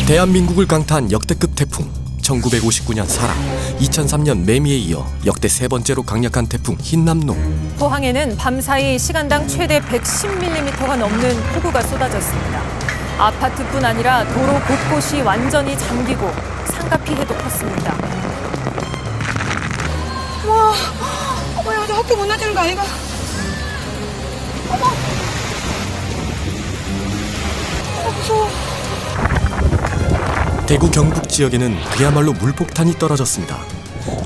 대한민국을 강타한 역대급 태풍. 1959년 사라, 2003년 매미에 이어 역대 세 번째로 강력한 태풍 흰남노. 포항에는 밤사이 시간당 최대 110mm가 넘는 폭우가 쏟아졌습니다. 아파트뿐 아니라 도로 곳곳이 완전히 잠기고 상가 피해도 컸습니다. 와, 어머야, 나 학교 못 나가는 거 아이가? 어머, 무서워. 대구 경북 지역에는 그야말로 물폭탄이 떨어졌습니다.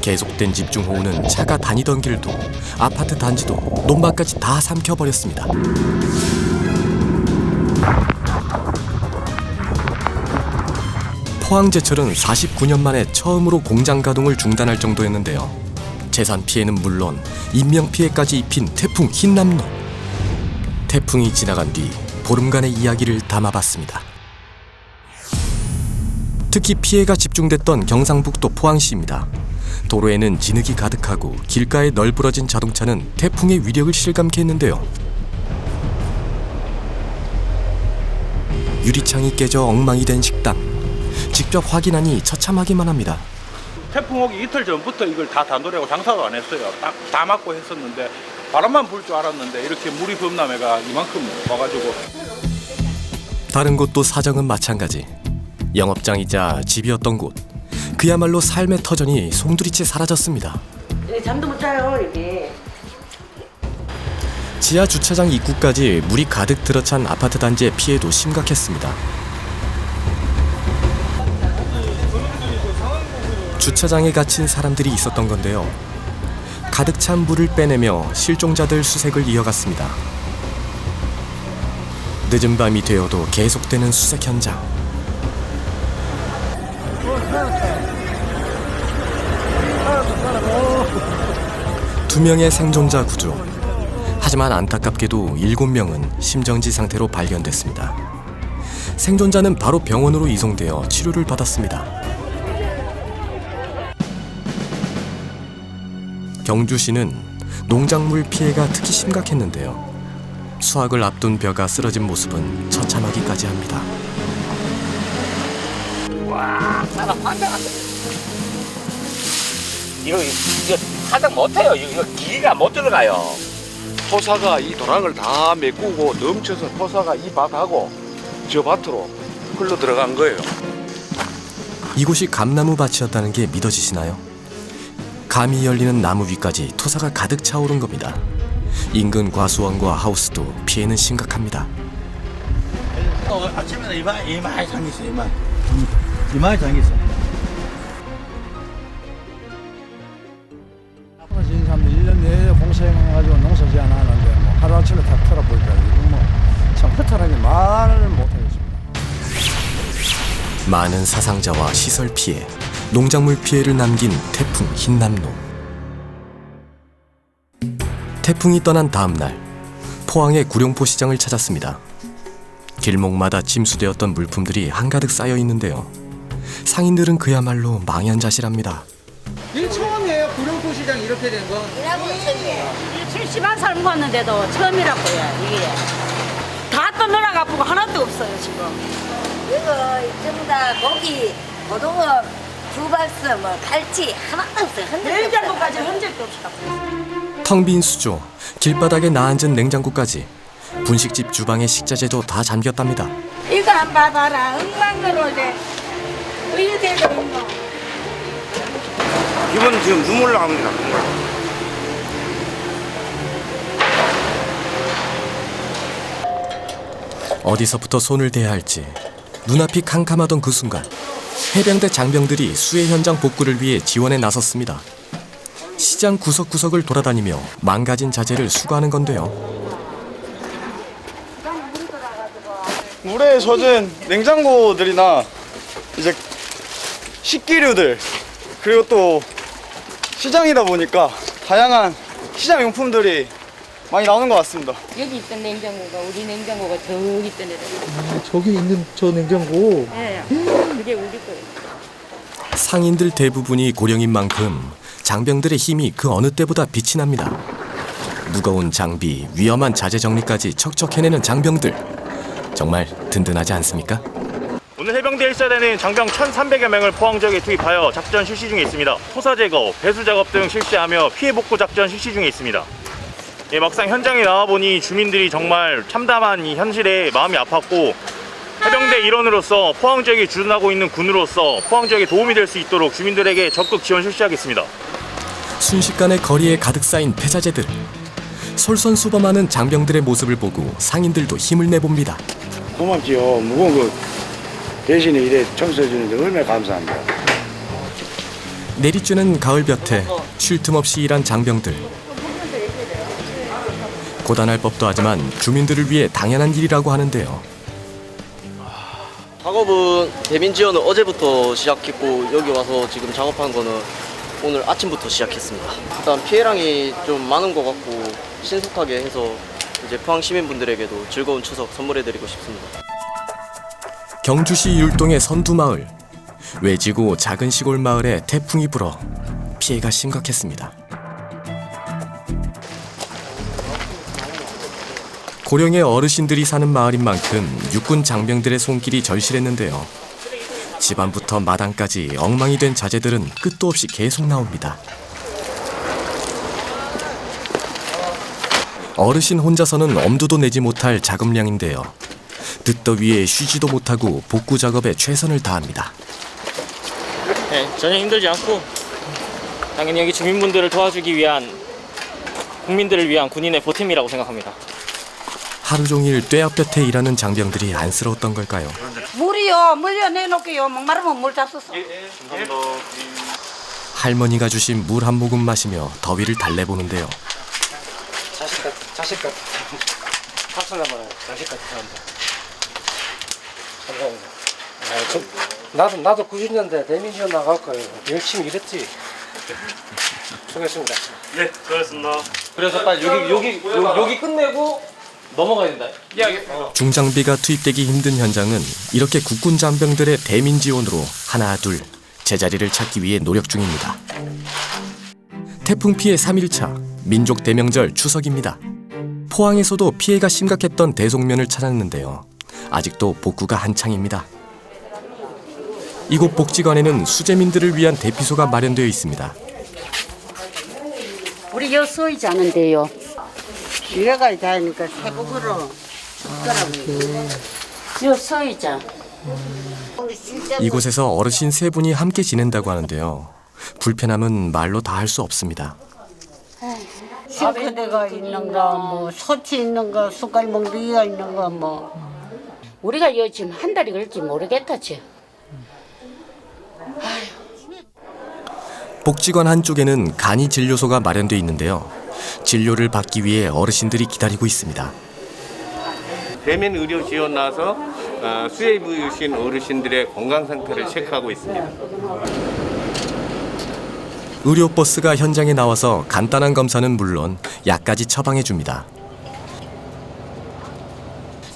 계속된 집중호우는 차가 다니던 길도 아파트 단지도 논밭까지 다 삼켜버렸습니다. 포항제철은 49년 만에 처음으로 공장 가동을 중단할 정도였는데요. 재산 피해는 물론 인명 피해까지 입힌 태풍 흰남노. 태풍이 지나간 뒤 보름간의 이야기를 담아봤습니다. 특히 피해가 집중됐던 경상북도 포항시입니다. 도로에는 진흙이 가득하고 길가에 널브러진 자동차는 태풍의 위력을 실감케 했는데요. 유리창이 깨져 엉망이 된 식당. 직접 확인하니 처참하기만 합니다. 태풍 오기 이틀 전부터 이걸 다 단도리하고 장사도 안 했어요. 딱 다 막고 했었는데 바람만 불 줄 알았는데 이렇게 물이 범람해가 이만큼 와가지고. 다른 곳도 사정은 마찬가지. 영업장이자 집이었던 곳. 그야말로 삶의 터전이 송두리째 사라졌습니다. 잠도 못 자요, 이게. 지하 주차장 입구까지 물이 가득 들어찬 아파트 단지의 피해도 심각했습니다. 주차장에 갇힌 사람들이 있었던 건데요. 가득 찬 물을 빼내며 실종자들 수색을 이어갔습니다. 늦은 밤이 되어도 계속되는 수색 현장. 두 명의 생존자 구조. 하지만 안타깝게도 7명은 심정지 상태로 발견됐습니다. 생존자는 바로 병원으로 이송되어 치료를 받았습니다. 경주시는 농작물 피해가 특히 심각했는데요. 수확을 앞둔 벼가 쓰러진 모습은 처참하기까지 합니다. 와, 사람 환장한다. 이거 하장 못해요. 이거 길이가 못 들어가요. 토사가 이 도랑을 다 메꾸고 넘쳐서 토사가 이 밭하고 저 밭으로 흘러 들어간 거예요. 이곳이 감나무 밭이었다는 게 믿어지시나요? 감이 열리는 나무 위까지 토사가 가득 차오른 겁니다. 인근 과수원과 하우스도 피해는 심각합니다. 아침에 이마에 잠겼어. 이마에 잠겼어. 앞으로 지은 사람들 1년 내내 공생해가지고 농사 지어 나가는데 뭐 하루아침에 다 털어버리니까 이거 뭐참 허탈하게 말을 못하겠습니다. 많은 사상자와 시설 피해, 농작물 피해를 남긴 태풍 흰남노. 태풍이 떠난 다음 날, 포항의 구룡포 시장을 찾았습니다. 길목마다 침수되었던 물품들이 한가득 쌓여 있는데요. 상인들은 그야말로 망연자실합니다. 이 처음이에요? 구룡포 시장 이렇게 된 거? 이라고 처음이에요. 70만 살고 왔는데도 처음이라고요, 이게. 다 또 놀아가지고 하나도 없어요, 지금. 이거 전부 다 고기, 고등어, 주발스, 뭐 갈치 하나도 없어요. 냉장고까지 흔적도 없어. 텅 빈 수조, 길바닥에 나앉은 냉장고까지 분식집 주방의 식자재도 다 잠겼답니다. 이거 한 봐봐라. 엉망으로 이제 의대도 있노. 이번 지금 눈물 나옵니다. 정말. 어디서부터 손을 대야 할지 눈앞이 캄캄하던 그 순간 해병대 장병들이 수해 현장 복구를 위해 지원에 나섰습니다. 시장 구석구석을 돌아다니며 망가진 자재를 수거하는 건데요. 물에 젖은 냉장고들이나 이제 식기류들, 그리고 또 시장이다 보니까 다양한 시장 용품들이 많이 나오는 것 같습니다. 여기 있던 냉장고가 우리 냉장고가 저기 있던 애들. 저기 있는 저 냉장고. 네, 그게 우리 거예요. 상인들 대부분이 고령인 만큼 장병들의 힘이 그 어느 때보다 빛이 납니다. 무거운 장비, 위험한 자재 정리까지 척척 해내는 장병들. 정말 든든하지 않습니까? 오늘 해병대 1사단은 장병 1,300여 명을 포항 지역에 투입하여 작전 실시 중에 있습니다. 토사 제거, 배수 작업 등 실시하며 피해 복구 작전 실시 중에 있습니다. 예, 막상 현장에 나와보니 주민들이 정말 참담한 이 현실에 마음이 아팠고 해병대 일원으로서 포항 지역에 주둔하고 있는 군으로서 포항 지역에 도움이 될 수 있도록 주민들에게 적극 지원 실시하겠습니다. 순식간에 거리에 가득 쌓인 폐자재들. 솔선수범하는 장병들의 모습을 보고 상인들도 힘을 내봅니다. 고맙지요. 무거운 거 대신에 이래 청소해주는데 얼마나 감사합니다. 내리쬐는 가을볕에 쉴 틈 없이 일한 장병들. 고단할 법도 하지만 주민들을 위해 당연한 일이라고 하는데요. 작업은 대민 지원을 어제부터 시작했고 여기 와서 지금 작업한 거는 오늘 아침부터 시작했습니다. 일단 피해량이 좀 많은 것 같고 신속하게 해서 이제 포항 시민분들에게도 즐거운 추석 선물해드리고 싶습니다. 경주시 율동의 선두마을. 외지고 작은 시골 마을에 태풍이 불어 피해가 심각했습니다. 고령의 어르신들이 사는 마을인 만큼 육군 장병들의 손길이 절실했는데요. 집안부터 마당까지 엉망이 된 자재들은 끝도 없이 계속 나옵니다. 어르신 혼자서는 엄두도 내지 못할 작업량인데요. 늦더위에 쉬지도 못하고 복구 작업에 최선을 다합니다. 네, 전혀 힘들지 않고 당연히 여기 주민분들을 도와주기 위한 국민들을 위한 군인의 보탬이라고 생각합니다. 하루 종일 뙤약볕에 일하는 장병들이 안쓰러웠던 걸까요? 물이요, 물려 내놓을게요. 목마르면 물 잡수서. 감사합니다. 할머니가 주신 물 한 모금 마시며 더위를 달래보는데요. 자식 같아. 박수 한번 해요. 자식 같은 사람들. 감사합니다. 나도 90년대 대민지원 나갈 거예요. 열심히 일했지. 수고했습니다. 네, 수고하셨습니다. 그래서 빨리 여기 끝내고 넘어가야 된다. 예, 알겠습니다. 중장비가 투입되기 힘든 현장은 이렇게 국군 장병들의 대민 지원으로 하나 둘 제자리를 찾기 위해 노력 중입니다. 태풍 피해 3일차 민족 대명절 추석입니다. 포항에서도 피해가 심각했던 대송면을 찾았는데요. 아직도 복구가 한창입니다. 이곳 복지관에는 수재민들을 위한 대피소가 마련되어 있습니다. 우리 여 서이지 않은데요. 이래가 다니까 세복으로 여 서이자. 이곳에서 어르신 3분이 함께 지낸다고 하는데요. 불편함은 말로 다 할 수 없습니다. 싱크대가 있는가, 뭐 소치 있는가, 숟갈 먹기가 있는가, 뭐. 우리가 여 지금 한 달이 걸릴지 모르겠다, 지. 복지관 한쪽에는 간이 진료소가 마련되어 있는데요. 진료를 받기 위해 어르신들이 기다리고 있습니다. 대면 의료 지원 나와서 수해 입으신 어르신들의 건강 상태를 체크하고 있습니다. 의료버스가 현장에 나와서 간단한 검사는 물론 약까지 처방해 줍니다.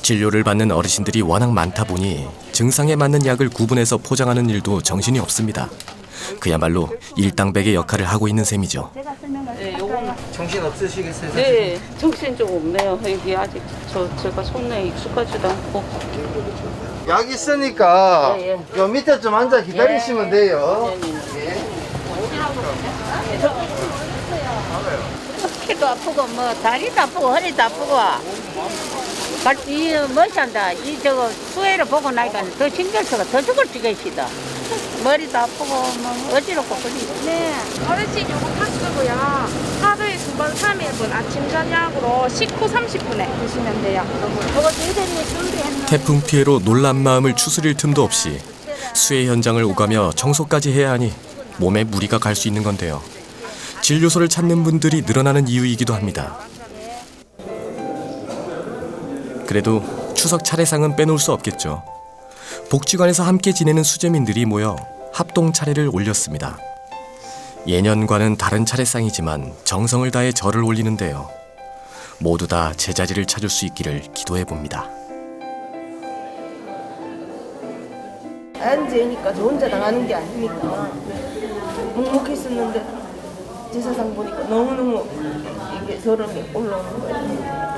진료를 받는 어르신들이 워낙 많다 보니 증상에 맞는 약을 구분해서 포장하는 일도 정신이 없습니다. 그야말로 일당백의 역할을 하고 있는 셈이죠. 네, 정신 없으시겠어요? 네, 정신 좀 없네요. 여기 아직 제가 손에 익숙하지도 않고. 약 있으니까 예, 예. 요 밑에 좀 앉아 기다리시면 돼요. 어깨도 아프고 뭐 다리도 아프고 허리도 아프고. 이 뭐한다. 이 저거 수해를 보고 나니까 더 신경쓰가 더 죽을 지겠시다. 머리도 아프고 뭐 어지럽고 그러니까. 네, 어르신 요거 파스고요. 하루에 2번, 3일분 아침 저녁으로 식후 30분에 드시면 돼요. 저거 저희들이 준비했나? 태풍 피해로 놀란 마음을 추스릴 틈도 없이 수해 현장을 오가며 청소까지 해야 하니 몸에 무리가 갈 수 있는 건데요. 진료소를 찾는 분들이 늘어나는 이유이기도 합니다. 그래도 추석 차례상은 빼놓을 수 없겠죠. 복지관에서 함께 지내는 수재민들이 모여 합동 차례를 올렸습니다. 예년과는 다른 차례상이지만 정성을 다해 절을 올리는데요. 모두 다 제자리를 찾을 수 있기를 기도해 봅니다. 안 죄니까 저 혼자 당하는 게 아니니까 묵묵했었는데 제사상 보니까 너무너무 이게 저런 게 올라오는 거예요.